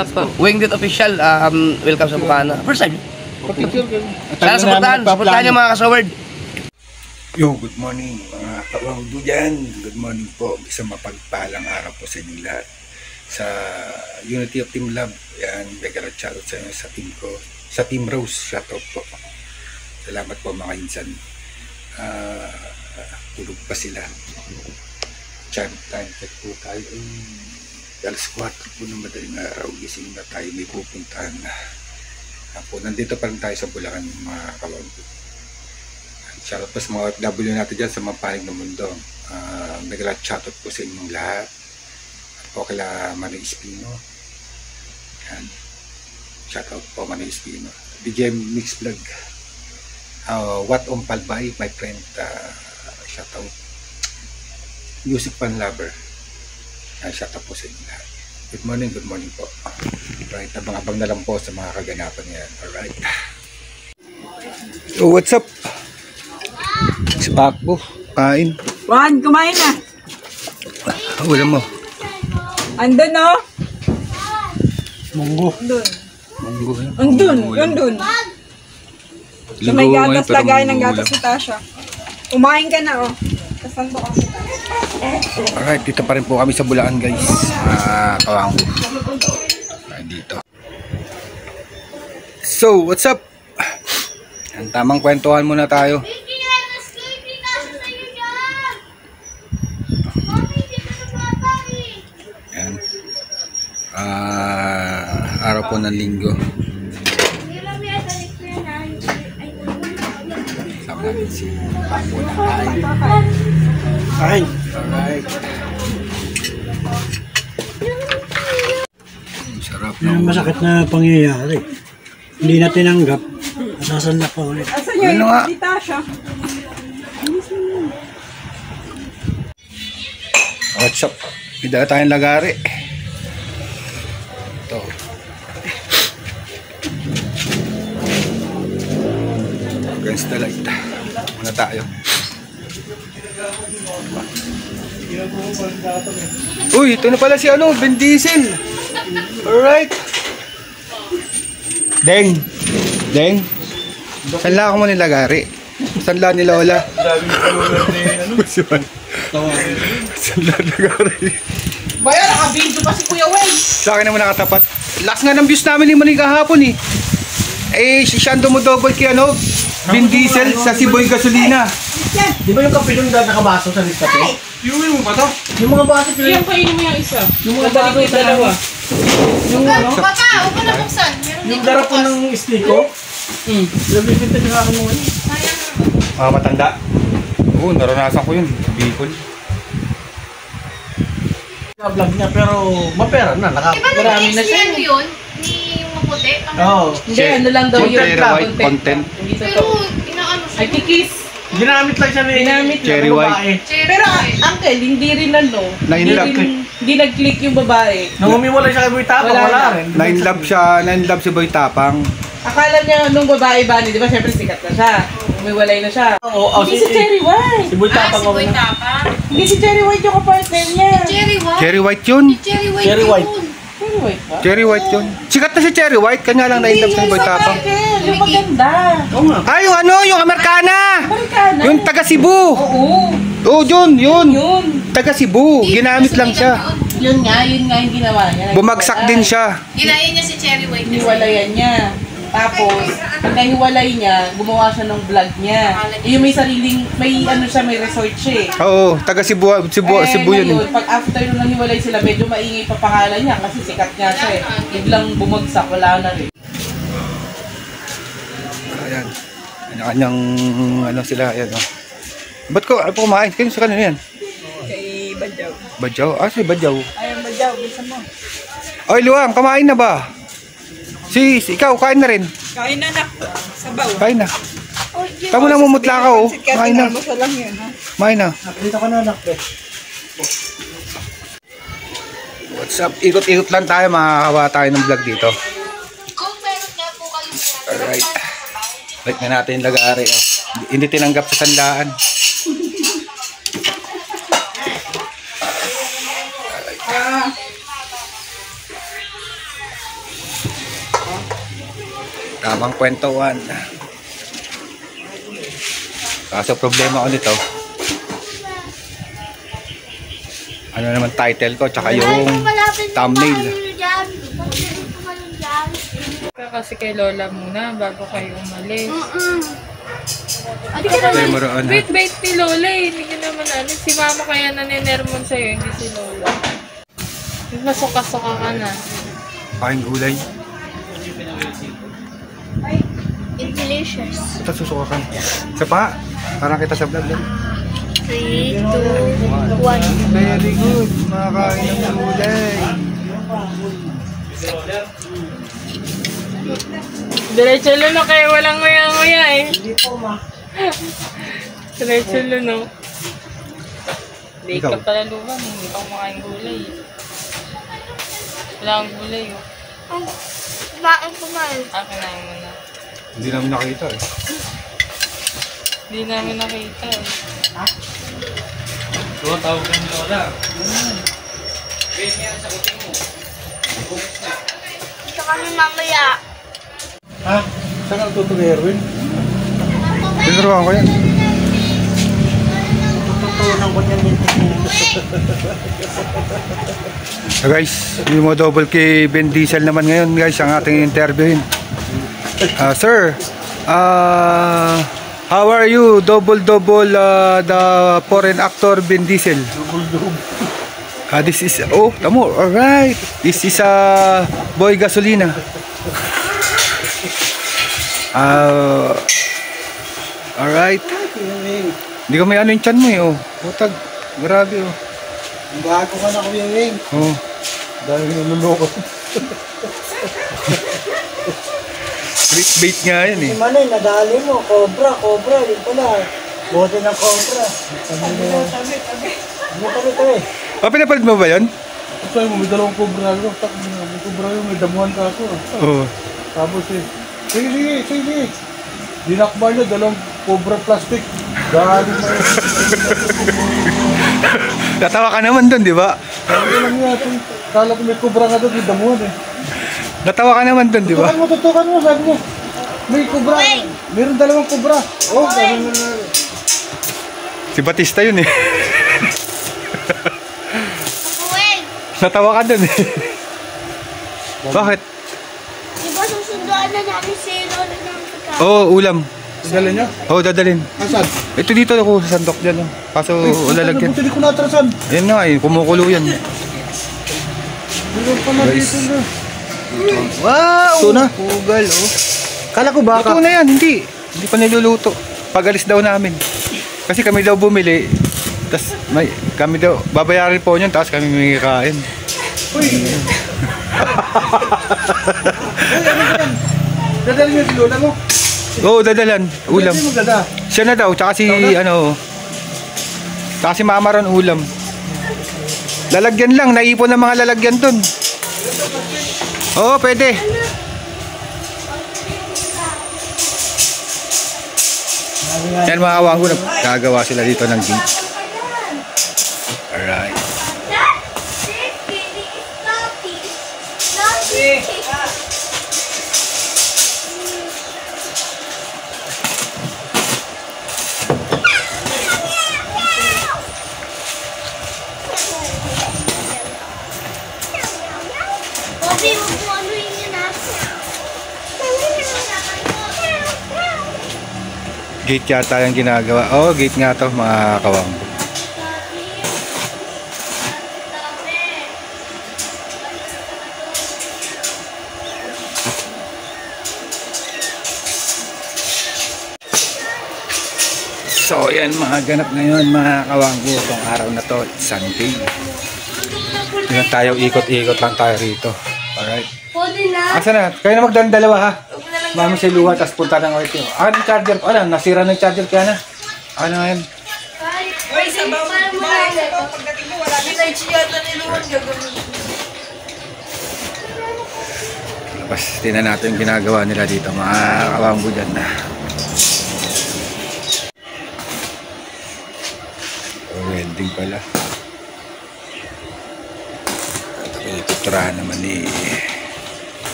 Apo. Wingdit Official, welcome sa Bukana. First time. Sana supportahan niyo mga kasaward. Yo, good morning mga kawangdo dyan. Good morning po. Isang mapagpalang araw po sa inyong lahat. Sa Unity of Team Lab, yan, mega shoutout sa inyo sa team ko. Sa Team Rose, shoutout po. Salamat po mga insan. Tulog pa sila. Time check po tayo. Alas 4 po ng madaling araw. Gising na tayo, may pupuntahan na. Nandito pa rin tayo sa Bulacan mga kawangdo. Shoutout po sa mga OFW natin dyan sa mga panig ng mundo. Mega shoutout po sa inyong lahat. At po kila Manny Espino. Yan. Shoutout po Manny Espino. DJ Mix Vlog. What on Palbay, my friend. Shoutout. Music fan lover. Shoutout po sa inyong lahat. Good morning po. Alright, abang-abang na lang po sa mga kaganapan yan. Alright. So, what's up? Si Pakbo, kain. Juan, kumain na. Wala mo. Andun, no? Munggo. Andun. Andun. So may gatas, lagay ng gatas si Tasha. Kumain ka na, oh. Kasan po kasi Tasha. Alright, dito pa rin po kami sa Bulacan, guys. Kawanggo. Dito. So, what's up? Ang tamang kwentuhan muna tayo. Yan. Araw po ng linggo. Sama namin si Papo na kain. Kain. Alright. Sarap. Yung masakit na pangyayari. Hindi na tinanggap. Asasan na pa ulit. Asan niya Ano nga? yung si Tasha? What's up? May dala tayong lagari. Ito. Against the light. Muna tayo. Uy, ito na pala si Ben Diesel. Alright. Deng. Saan lang ako mo nilagari? Saan lang ni Lola? Saan lang nilagari? Bayan, nakabinto pa si Kuya Wen. Sa akin naman nakatapat. Last nga ng views namin ni Manny kahapon eh. Siya ang dumudobol kay Ben Diesel sa Siboy Gasolina. Di ba yung kape yung nakabaso sa Nescafe? Iuwi mo ba to? Yung mga baso pila. Yung kainin mo yung isa. Yung mga baso yung dalawa. Yung ano? Huwag mo na buksan. Yung darapon ng istiko. Nabibinta niya ako mo. Mga matanda. Oo, naranasan ko yun. Bicol. Vlog niya pero mapera na. Marami na siya. Ano yun? Ni yung maputi? Oo. Hindi, ano lang daw yun. Cherry white content. Pero inaano siya. Ay, kikis. Ginamit lang siya ni Cherry white. Pero, uncle, hindi rin ano. Hindi nag-click yung babae. Nung umiwalay siya kay Boy Tapang, wala rin. Nine love si Boy Tapang. Akala niya nung babae ba, di ba siyempre sikat na siya. Umiwalay na siya. Hindi si Cherry White. Si Boy Tapang. Si Boy Tapang. Hindi si Cherry White yung kapartner niya. Cherry White? Cherry white yun. Cherry White Cherry White. yun. Cherry White ba? Cherry white yun. Sikat na si Cherry White. Kanya lang nine love si Boy Tapang. Yung maganda. Oo nga. Ah, yung Amerikana. Amerikana. Yung taga Cebu. Oo. Oo, yun. Yun. Taga Cebu. Ginamit lang siya. Yun nga yung ginawa niya. Bumagsak din siya. Ginaya niya si Cherry White. Hiniwalayan niya. Tapos, pag nahiwalay niya, gumawa siya ng vlog niya. Yung may sariling, may resort siya eh. Oo, taga Cebu yun. Ngayon, pag after nung nahiwalay sila, medyo maingay pa pangalan niya kasi sikat nga siya eh. Biglang bumagsak, wala na rin. Ayan. Kanya-kanyang sila. Ayan, Ba't ko kumain? Kaya sa kanina yan? Kay Badyaw. Badyaw? Si Badyaw. Ayun, Badyaw, bisa mo. Oy, Luwang, kumain na ba? Ikaw, kain na rin. Kain na na. Sabaw. Kain na. Kamu na mumutla ka, Kain na. Almusal lang yun, ha? Kain na. Dito ka na, anak. What's up? Ikot-ikot lang tayo. Makakawa tayo ng vlog dito. Kung meron nga po kayo. Alright. Wait na natin yung lagari. Hindi tinanggap sa sandaan. Tamang kwentuhan. Kaso problema ko nito, ano naman title ko, tsaka yung thumbnail. Kasi kay Lola muna bago kayo umalis. Hindi ka Kaya naman. maroon ha. Bait ni Lola eh. Hindi ka naman ano. Si Mama kaya naninermon sa'yo, hindi si Lola. Masuka-suka ka na. Paking gulay. Delicious. Ito susuka ka. Isa pa, parang kita sa vlog. 3, 2, 1. Very good. Makakain ng gulay. Diretso luno kayo, walang nguya-nguya eh. Diretso luno. Hindi Ikaw? ka pala luman, hindi ka kumakain gulay eh. Wala kang gulay oh. Bakit kumain? Kinain mo na. Hindi namin nakita eh. Hindi namin nakita eh. Ito kami mamaya. Ha? Saan ang tutuloy, Erwin? Tinuruan ko yan. Tututunan ko niyan dito. Guys, yung mga double kay Ben Diesel naman ngayon guys, ang ating interviewin. Sir, how are you? Double the foreign actor Ben Diesel. This is, oh, tamo, alright. This is Boy Gasolina. Alright. Hindi ko may ano yung chan mo eh, oh. Butag, grabe oh. Bago ka na, Kuya Wing. Oh. Dahil niluloko. Clickbait nga yan eh. Si Manay, nadali mo. Cobra. Di pala. Bote ng cobra. Tabi. Pinapalit mo ba yan? Sabi mo, may dalawang cobra. May cobra yun, may damuhan ka ako. Oo. Tapos eh, sige. Dinakbar niya, dalawang cobra plastic. Galing na yun. Natawa ka naman doon, di ba? Sabi lang niya, kala ko may cobra nga doon, may damuhan eh. Natawa ka naman doon, di ba? Tutukan mo, sabi mo. May cobra. Meron dalawang cobra. Oh, sabi mo na. Si Batista yun eh. Uwing! Natawa ka doon eh. Bakit? Di ba susunduan na namin si Lola ng pagkain? Oo, ulam. Dala niya? Oo, dadalhin. Asan? Ito dito ako sa sandok dyan. Oh. Kaso ulalagyan. Buti di ko natrasan. Yan nga eh, kumukulo yan. Meron pa na dito na. Wow! Ito na. Pugal oh. Kala ko baka. Ito na yan, hindi. Hindi pa niluluto. Pag-alis daw namin. Kasi kami daw bumili. Tapos kami daw, babayarin po yun, tapos kami may kain. Uy! Dadali niyo si Lola mo? Oo, dadalan. Ulam. Hindi mo dada. Siya na daw, tsaka si ano, tsaka si Mama ron ulam. Lalagyan lang, naipon ng mga lalagyan dun. Oo, pwede. Yan mga kawanggo, gagawa sila dito ng gate. Alright. Bobby, huwag mo ano yun yun ah. Gate yata yung ginagawa. Oo, gate nga to mga kawanggo. So, yan mga ganap ngayon mga kawanggo. Itong araw na to, it's Sunday. Yan tayo, ikot-ikot lang tayo rito. Alright. Pwede na. Asa na? Kayo na magdandalawa ha? Mami si Luha, tapos punta ng OIT. Yung charger ko. Alam, nasira ng charger kaya na. Ano nga yan? Uy, sabaw pagdating mo, wala na. Yata ni Luwan, gagawin. Tapos, tingnan natin yung ginagawa nila dito. Mga kawanggo dyan na. Welding pala. Ito pinituturahan naman ni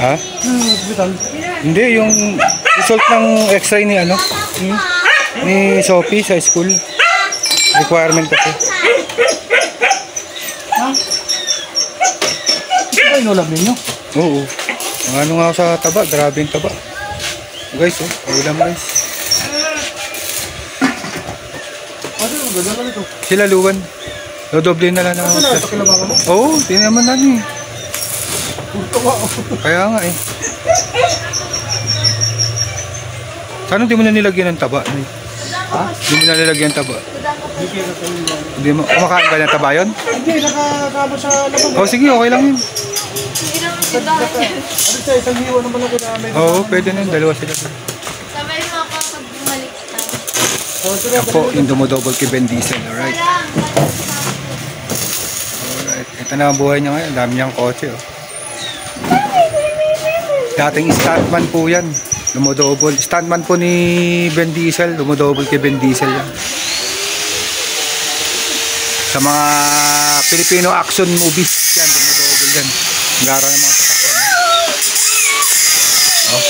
Ha? Hospital. Hindi, yung result ng x-ray ni ano? Ni Sophie sa school. Requirement kasi. Ito ba inulam ninyo? Oo. Ang ano nga sa taba, grabe yung taba. Guys, ulam guys. Ano yung ganda lang ito? Sila luwan. Dodoble na lang Ano na, ito kilabangan mo? Oo, di naman namin eh. Kaya nga eh. Sana di mo na nilagyan ng taba? Ha? Di mo na nilagyan ng taba? Hindi mo, kumakain ka ng taba yun? Hindi, nakakaba sa labang. Oh, sige, okay lang yun. Ano siya, isang hiwa naman ako na may... Oo, pwede na yun. Dalawa sila. Sabay mo ako pag bumalik tayo. Yan po, yung dumodouble kay Ben Diesel. Alright. Alright. Ito na ang buhay niya ngayon. Dami niyang kotse. Oh. Dating stuntman po yan. Dumodouble. Stuntman po ni Ben Diesel. Dumodouble kay Ben Diesel yan. Sa mga Filipino action movies yan. Dumodouble yan. Ang gara ng mga sasakyan. Oh.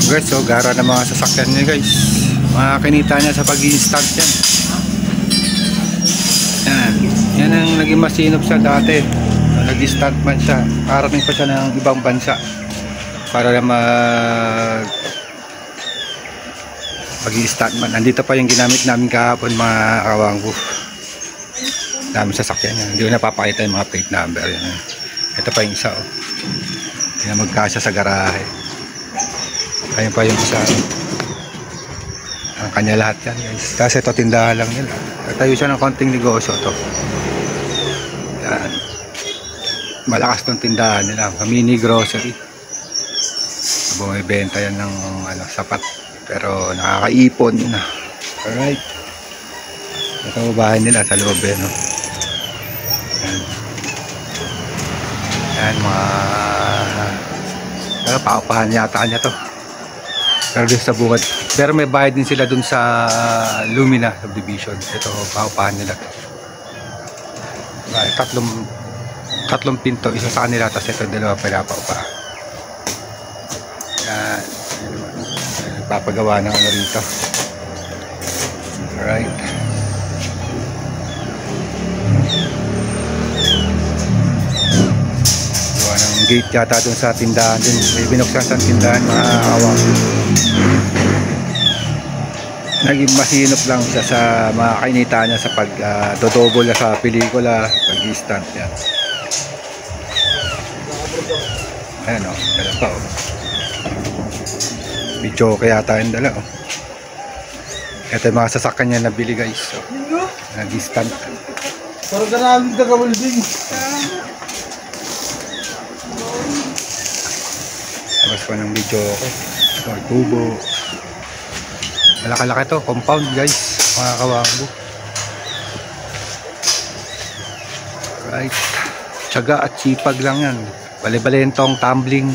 Guys, so gara ng mga sasakyan niya guys. Mga kinita niya sa pag-i-stunt yan. Yan. Yan ang naging masinop siya dati. Nag-stuntman siya. Karating pa siya ng ibang bansa para na mag-stuntman. Andito pa yung ginamit namin kahapon mga kawanggo. Dami sasakyan yan. Hindi ko napapakita yung mga plate number yan. Ito pa yung isa oh. Hindi na magkasya sa garahe. Ayun pa yung isa. Ang kanya lahat yan guys. Kasi ito tindahan lang nila. Tayo siya ng konting negosyo to. Yan. Malakas tong tindahan nila. Mini grocery. Bumibenta yan ng ano, sapat. Pero nakakaipon na. Alright. Ito ang bahay nila sa loob eh, no? Yan. Yan mga... Pero paupahan yata niya to. Pero din sa bukod. Pero may bayad din sila dun sa Lumina subdivision. Ito paupahan nila to. Tatlong pinto, isa sa kanila, tapos ito dalawa pinapaupa. Yan. Nagpapagawa ng ano rito. Alright. Gawa ng gate yata dun sa tindahan din. May binuksan sa tindahan, mga awang. Naging masinop lang siya sa mga kainita niya sa pag-dodouble sa pelikula, pag-i-stunt yan. Ayan o, dala pa o. Video kaya tayong dala o. Ito yung mga sasakyan niya nabili guys. So, nag-stunt. Parang ganaan ka welding. Tapos pa ng video ko. So, tubo. Malaki-laki to, compound guys. Mga kawanggo. Right. Tiyaga at sipag lang yan. Bali-balentong, tumbling.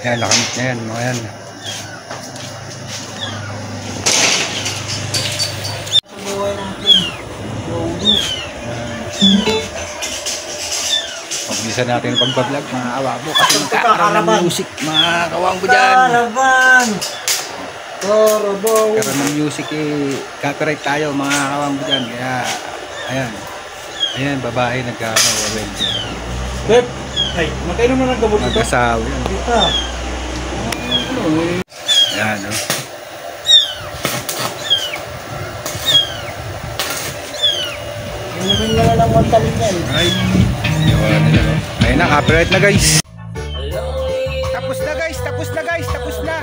Yan, nakamit na yan. Mga yan. Pagbisa natin ang pagbablog, mga kawanggo. Kasi magkakaroon ng music, mga kawanggo dyan. Caravan! Karoon ng music eh. Copyright tayo, mga kawanggo dyan. Kaya, ayan. Ayan, babae nagkakawawin dyan. Beb! Ay, magkainom na ng gamot ito. Mag-asawa yan. Dita. Ayan, no? Inumin nyo na ng montalin yan. Ay, yawa nila, no? Ayun na, copyright na guys. Tapos na guys, tapos na guys, tapos na.